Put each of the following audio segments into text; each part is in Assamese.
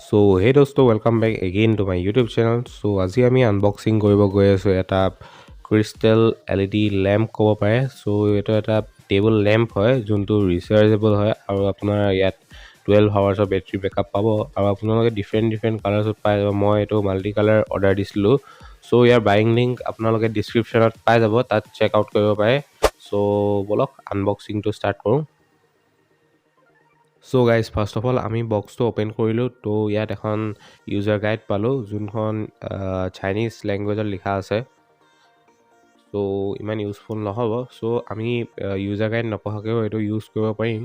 So hey dosto, welcome back again to my YouTube channel. So আজি আমি আনবক্সিং কৰিব গৈ আছো এটা ক্ৰিষ্টেল LED ল্যাম্প ক'ব পাৰে। সো এটা এটা টেবল ল্যাম্প হয় যোনটো ৰিচাৰ্জেবল হয় আৰু আপোনাৰ ইয়াত 12 আৱাৰ্ছ অফ বেটাৰী বেকআপ পাব আৰু আপোনালোকে ডিফাৰেণ্ট কালাৰ্ছত পাই যাব। মই এইটো মাল্টি কালাৰ অৰ্ডাৰ দিছিলো। সো ইয়াৰ বাইং লিংক আপোনালোকে ডেসক্ৰিপচনত পাই যাব, তাত চেক আউট কৰিব পাৰে। সো বলক আনবক্সিংটো ষ্টাৰ্ট কৰোঁ। So guys first of all আমি বক্সটো অপেন কৰিলোঁ। তো ইয়াত এখন ইউজাৰ গাইড পালোঁ যোনখন চাইনিজ লেংগুৱেজত লিখা আছে। সো ইমান ইউজফুল নহ'ব। সো আমি ইউজাৰ গাইড নপঢ়াকৈও এইটো ইউজ কৰিব পাৰিম।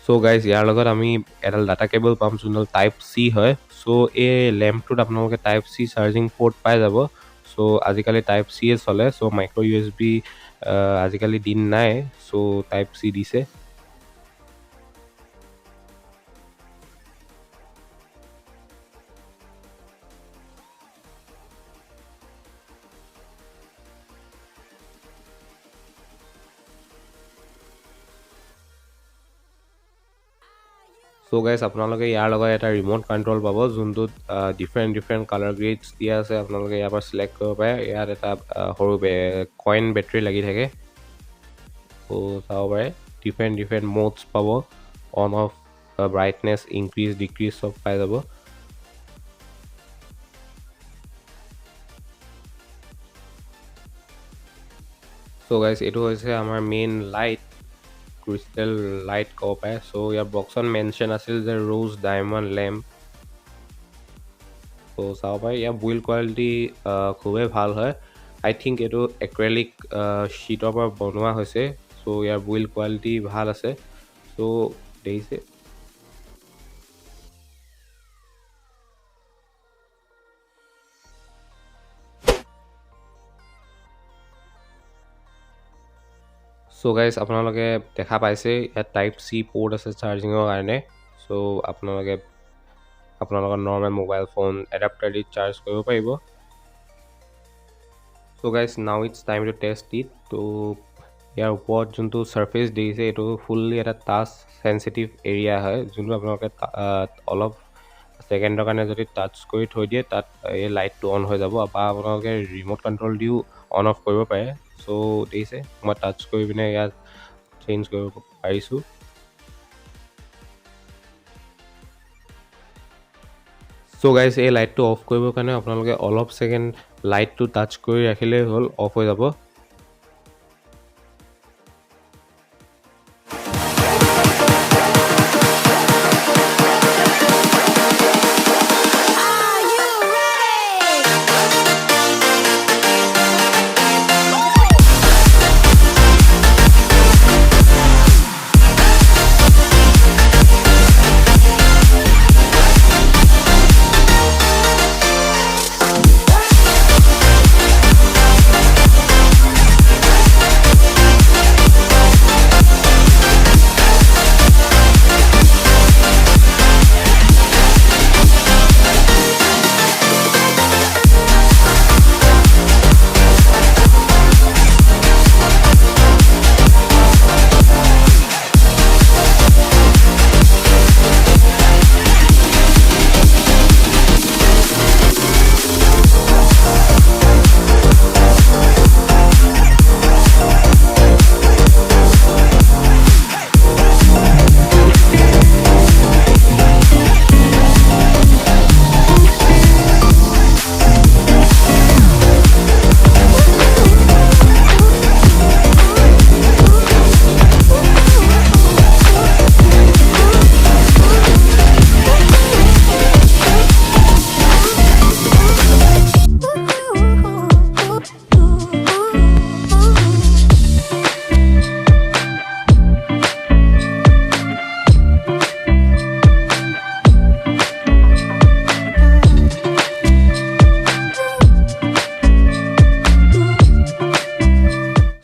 সো গাইজ ইয়াৰ লগত আমি এডাল ডাটা কেবল পাম যোনডাল টাইপ চি হয়। সো এই লেম্পটোত আপোনালোকে টাইপ চি চাৰ্জিং পোৰ্ট পাই যাব। সো আজিকালি টাইপ চিয়ে চলে। সো মাইক্ৰ' USB আজিকালি দিন নাই। সো টাইপ চি দিছে। সো গাইজ আপোনালোকে ইয়াৰ লগত এটা ৰিমোট কণ্ট্ৰল পাব যোনটোত ডিফাৰেণ্ট কালাৰ গ্ৰেডছ দিয়া আছে। আপোনালোকে ইয়াৰ পৰা চিলেক্ট কৰিব পাৰে। ইয়াত এটা সৰু কইন বেটাৰী লাগি থাকে। সো চাব পাৰে ডিফাৰেণ্ট মোডছ পাব। On of brightness increase decrease চব পাই যাব। সো গাইজ এইটো হৈছে আমাৰ মেইন লাইট, ক্ৰিষ্টেল লাইট ক'ব পাৰে। সো ইয়াৰ বক্সত মেনশ্যন আছিল যে ৰ'জ ডায়মণ্ড লেম্প। সো চাব পাৰে ইয়াৰ বিল্ড কোৱালিটি খুবেই ভাল হয়। আই থিংক এইটো এক্ৰেলিক শ্বীটৰ পৰা বনোৱা হৈছে। সো ইয়াৰ বিল্ড কোৱালিটি ভাল আছে। সো দেখিছে সো গাইজ আপোনালোকে দেখা পাইছে ইয়াত টাইপ চি পোৰ্ট আছে চাৰ্জিঙৰ কাৰণে। সো আপোনালোকে আপোনালোকৰ নৰ্মেল মোবাইল ফোন এডাপ্টাৰ দি চাৰ্জ কৰিব পাৰিব। So guys now it's time to test it. তো ইয়াৰ ওপৰত যোনটো ছাৰ্ফেচ দিছে এইটো ফুল্লি এটা টাচ চেঞ্চিটিভ এৰিয়া হয়, যোনটো আপোনালোকে অলপ ছেকেণ্ডৰ কাৰণে যদি টাচ কৰি থৈ দিয়ে তাত এই লাইটটো অন হৈ যাব, বা আপোনালোকে ৰিম'ট কণ্ট্ৰল দিও অন অফ কৰিব পাৰে। সো দেখিছে মই টাচ কৰি পিনে ইয়াত চেঞ্জ কৰিব পাৰিছোঁ। সো গাইজ এই লাইটটো অফ কৰিবৰ কাৰণে আপোনালোকে অলপ ছেকেণ্ড লাইটটো টাচ কৰি ৰাখিলেই হ'ল, অফ হৈ যাব।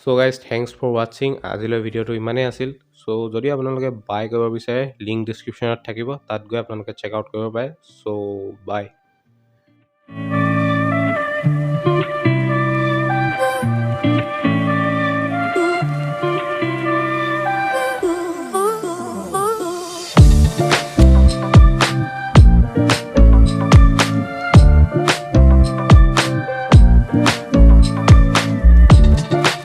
সো গাইজ থেংকছ ফৰ ৱাচিং আজিলৈ ভিডিঅ'টো ইমানেই আছিল সো যদি আপোনালোকে বাই কৰিব বিচাৰে লিংক ডিছক্ৰিপশ্যনত থাকিব তাত গৈ আপোনালোকে চেক আউট কৰিব পাৰে সো বাই